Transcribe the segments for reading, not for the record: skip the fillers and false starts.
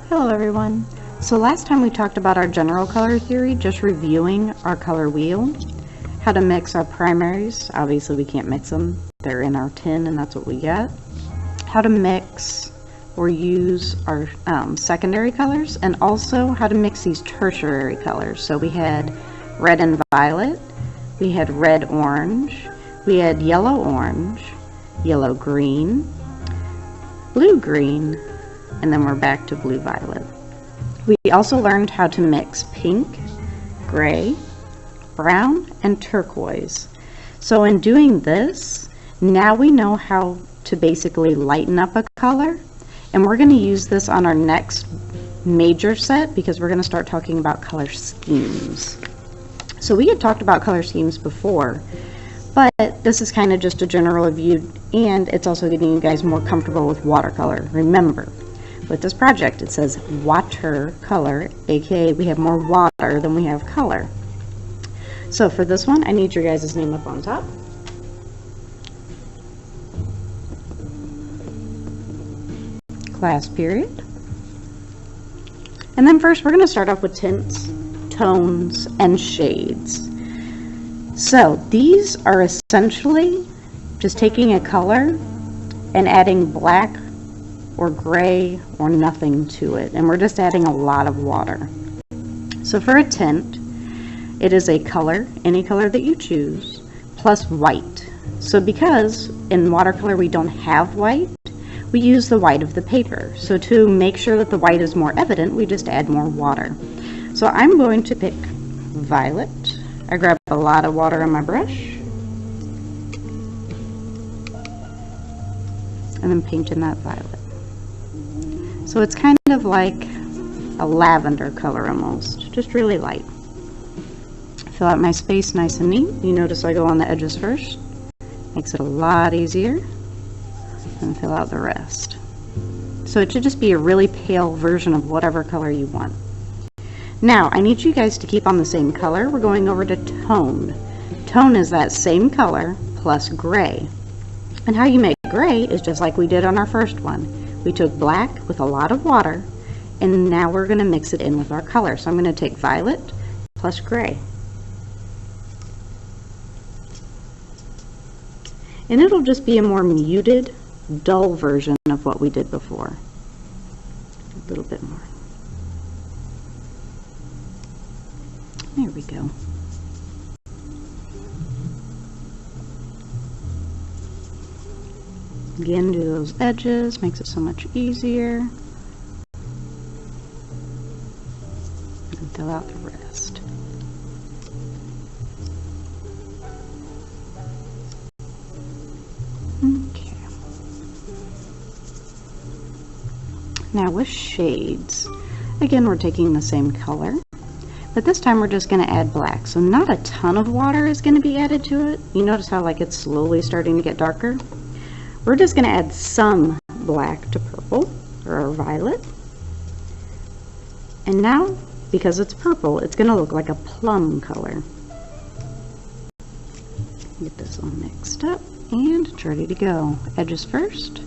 Hello everyone. So last time we talked about our general color theory, just reviewing our color wheel, how to mix our primaries. Obviously we can't mix them, they're in our tin and that's what we get. How to mix or use our secondary colors, and also how to mix these tertiary colors. So we had red and violet, we had red orange, we had yellow orange, yellow green, blue green, and then we're back to blue violet. We also learned how to mix pink, gray, brown, and turquoise. So in doing this, now we know how to basically lighten up a color, and we're going to use this on our next major set because we're going to start talking about color schemes. So we had talked about color schemes before, but this is kind of just a general review, and it's also getting you guys more comfortable with watercolor. Remember, with this project it says watercolor, aka we have more water than we have color. So for this one, I need your guys' name up on top. Class period. And then first we're going to start off with tints, tones, and shades. So these are essentially just taking a color and adding black or gray or nothing to it, and we're just adding a lot of water. So for a tint, it is a color, any color that you choose, plus white. So because in watercolor we don't have white, we use the white of the paper. So to make sure that the white is more evident, we just add more water. So I'm going to pick violet. I grab a lot of water on my brush and then paint in that violet. So it's kind of like a lavender color almost, just really light. Fill out my space nice and neat. You notice I go on the edges first. Makes it a lot easier. And fill out the rest. So it should just be a really pale version of whatever color you want. Now, I need you guys to keep on the same color. We're going over to tone. Tone is that same color plus gray. And how you make gray is just like we did on our first one. We took black with a lot of water, and now we're going to mix it in with our color. So I'm going to take violet plus gray. And it'll just be a more muted, dull version of what we did before. A little bit more. There we go. Again, do those edges, makes it so much easier. And fill out the rest. Okay. Now with shades, again we're taking the same color, but this time we're just going to add black. So not a ton of water is going to be added to it. You notice how like it's slowly starting to get darker? We're just going to add some black to purple or violet. And now, because it's purple, it's going to look like a plum color. Get this all mixed up and it's ready to go. Edges first.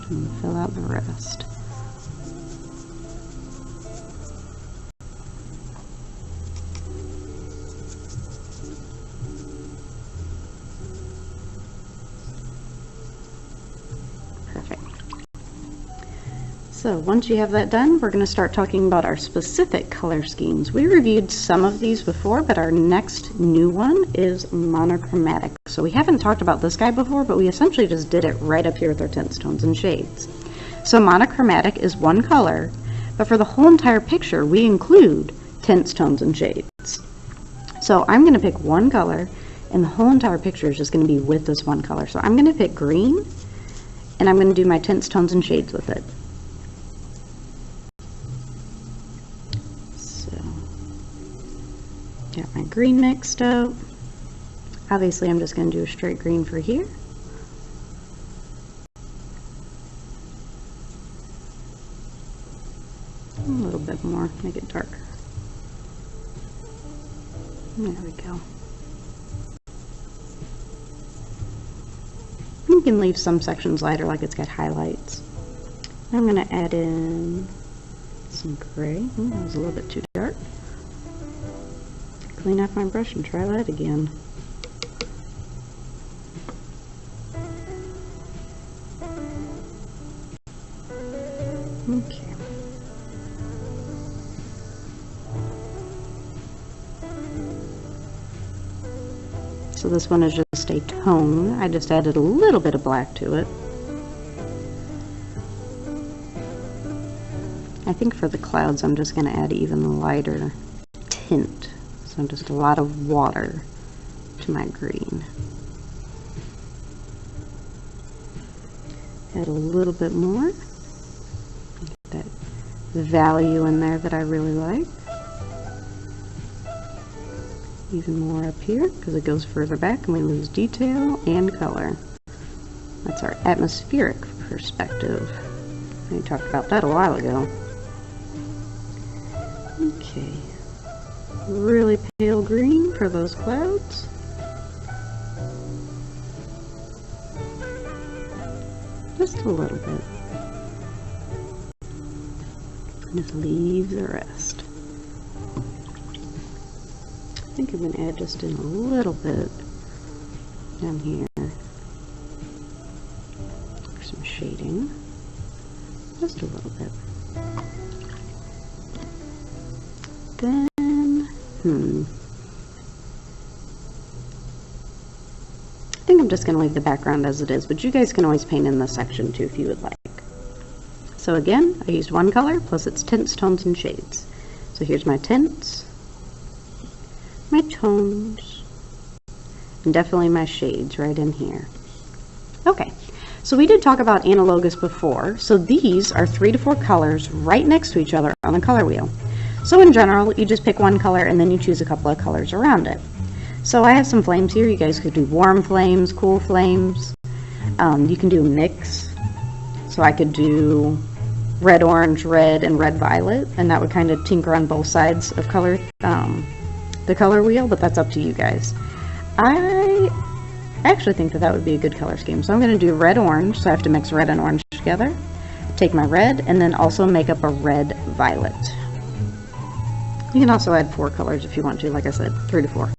And fill out the rest. So once you have that done, we're going to start talking about our specific color schemes. We reviewed some of these before, but our next new one is monochromatic. So we haven't talked about this guy before, but we essentially just did it right up here with our tints, tones, and shades. So monochromatic is one color, but for the whole entire picture, we include tints, tones, and shades. So I'm going to pick one color, and the whole entire picture is just going to be with this one color. So I'm going to pick green, and I'm going to do my tints, tones, and shades with it. Got my green mixed up. Obviously I'm just going to do a straight green for here. A little bit more, make it darker. There we go. can leave some sections lighter, like it's got highlights. I'm going to add in some gray. Ooh, that was a little bit too dark. Clean off my brush and try that again. Okay. So this one is just a tone. I just added a little bit of black to it. I think for the clouds I'm just going to add even lighter tint. So just a lot of water to my green. Add a little bit more. Get that value in there that I really like. Even more up here because it goes further back and we lose detail and color. That's our atmospheric perspective. We talked about that a while ago. Okay, really pale green for those clouds. Just a little bit. Just leave the rest. I think I'm going to add just in a little bit down here for some shading. Just a little bit. Then, I think I'm just going to leave the background as it is, but you guys can always paint in this section too if you would like. So again, I used one color plus its tints, tones, and shades. So here's my tints, my tones, and definitely my shades right in here. Okay, so we did talk about analogus before. So these are 3 to 4 colors right next to each other on the color wheel. So in general, you just pick one color and then you choose a couple of colors around it. So I have some flames here. You guys could do warm flames, cool flames. You can do a mix. So I could do red, orange, red, and red, violet, and that would kind of tinker on both sides of color, the color wheel, but that's up to you guys. I actually think that that would be a good color scheme. So I'm going to do red, orange, so I have to mix red and orange together. Take my red, and then also make up a red, violet. You can also add 4 colors if you want to, like I said, 3 to 4.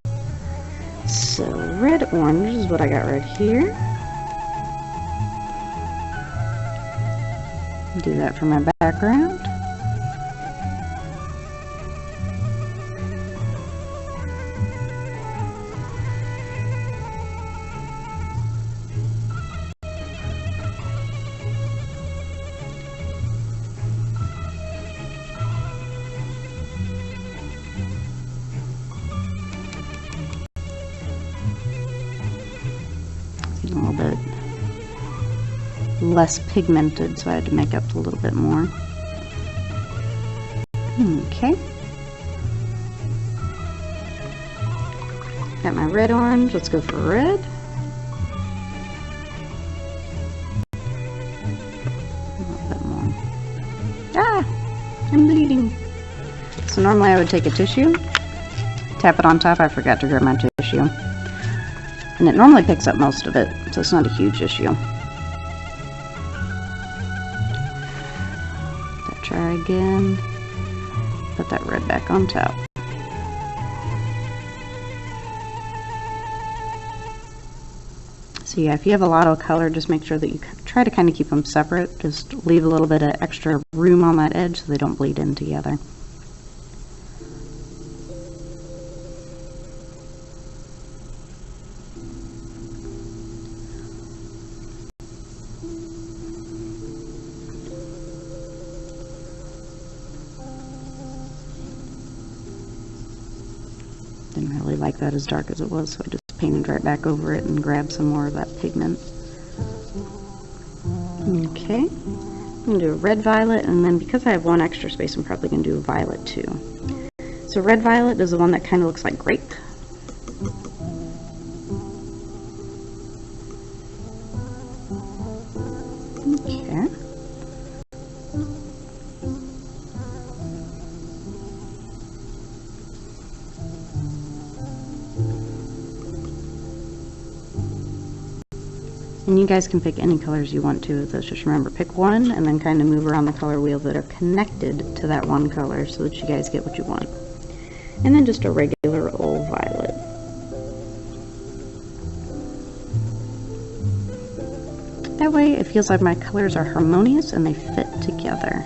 So red, orange is what I got right here. Do that for my background. A little bit less pigmented, so I had to make up a little bit more. Okay. Got my red, orange. Let's go for red. A little bit more. Ah! I'm bleeding. So normally I would take a tissue, tap it on top. I forgot to grab my tissue. And it normally picks up most of it, so it's not a huge issue. Try again. Put that red back on top. So yeah, if you have a lot of color, just make sure that you try to kind of keep them separate. Just leave a little bit of extra room on that edge so they don't bleed in together. Didn't really like that as dark as it was, so I just painted right back over it and grabbed some more of that pigment. Okay, I'm going to do a red, violet, and then because I have one extra space, I'm probably going to do a violet too. So red, violet is the one that kind of looks like grape. Okay. And you guys can pick any colors you want to with this. Just remember, pick one and then kind of move around the color wheel that are connected to that one color so that you guys get what you want. And then just a regular old violet. That way it feels like my colors are harmonious and they fit together.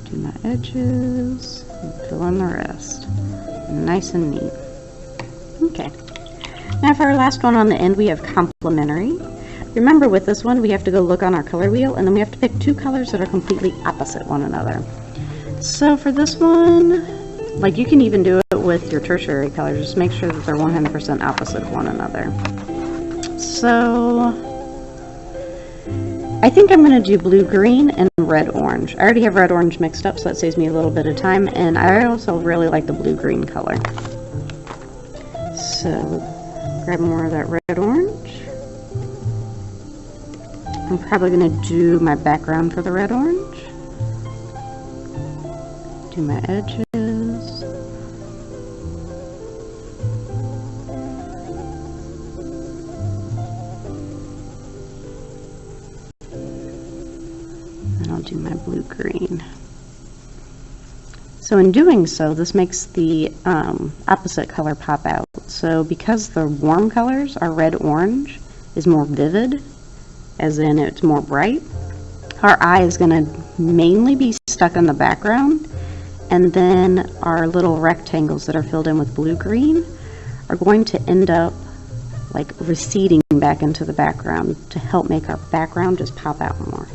Do my edges and fill in the rest. Nice and neat. Okay. Now for our last one on the end, we have complementary. Remember, with this one we have to go look on our color wheel and then we have to pick two colors that are completely opposite one another. So for this one, like, you can even do it with your tertiary colors, just make sure that they're 100% opposite of one another. So I think I'm going to do blue-green and red-orange. I already have red-orange mixed up, so that saves me a little bit of time, and I also really like the blue-green color. So grab more of that red-orange. I'm probably going to do my background for the red-orange. Do my edges. And I'll do my blue-green. So in doing so, this makes the opposite color pop out. So because the warm colors, our red-orange, is more vivid, as in it's more bright, our eye is going to mainly be stuck in the background, and then our little rectangles that are filled in with blue-green are going to end up like receding back into the background to help make our background just pop out more.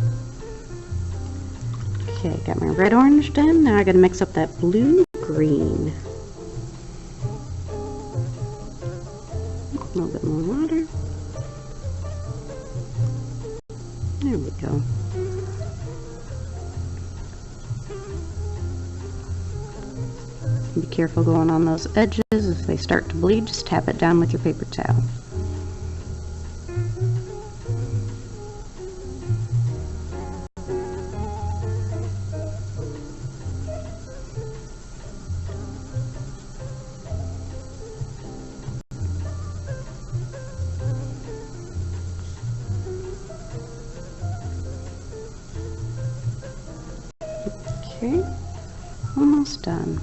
Okay, got my red-orange done. Now I gotta mix up that blue-green. A little bit more water. There we go. Be careful going on those edges. If they start to bleed, just tap it down with your paper towel. Okay, almost done.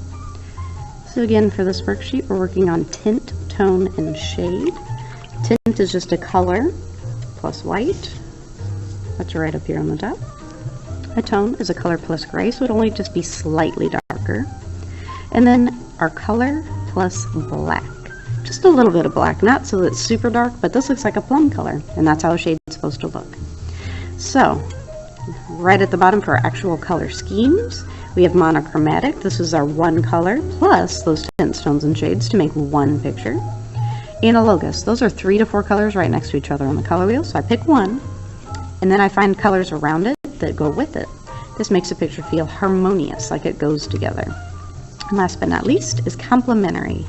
So again, for this worksheet, we're working on tint, tone, and shade. Tint is just a color plus white. That's right up here on the top. A tone is a color plus gray, so it'll only just be slightly darker. And then our color plus black. Just a little bit of black, not so that it's super dark, but this looks like a plum color, and that's how a shade's supposed to look. So, right at the bottom for our actual color schemes, we have monochromatic. This is our one color plus those tints, tones, and shades to make one picture. Analogous. Those are 3 to 4 colors right next to each other on the color wheel. So I pick one, and then I find colors around it that go with it. This makes the picture feel harmonious, like it goes together. And last but not least is complementary.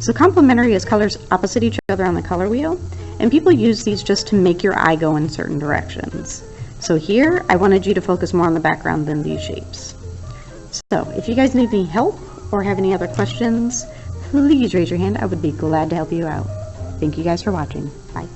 So complementary is colors opposite each other on the color wheel, and people use these just to make your eye go in certain directions. So here, I wanted you to focus more on the background than these shapes. So if you guys need any help or have any other questions, please raise your hand. I would be glad to help you out. Thank you guys for watching. Bye.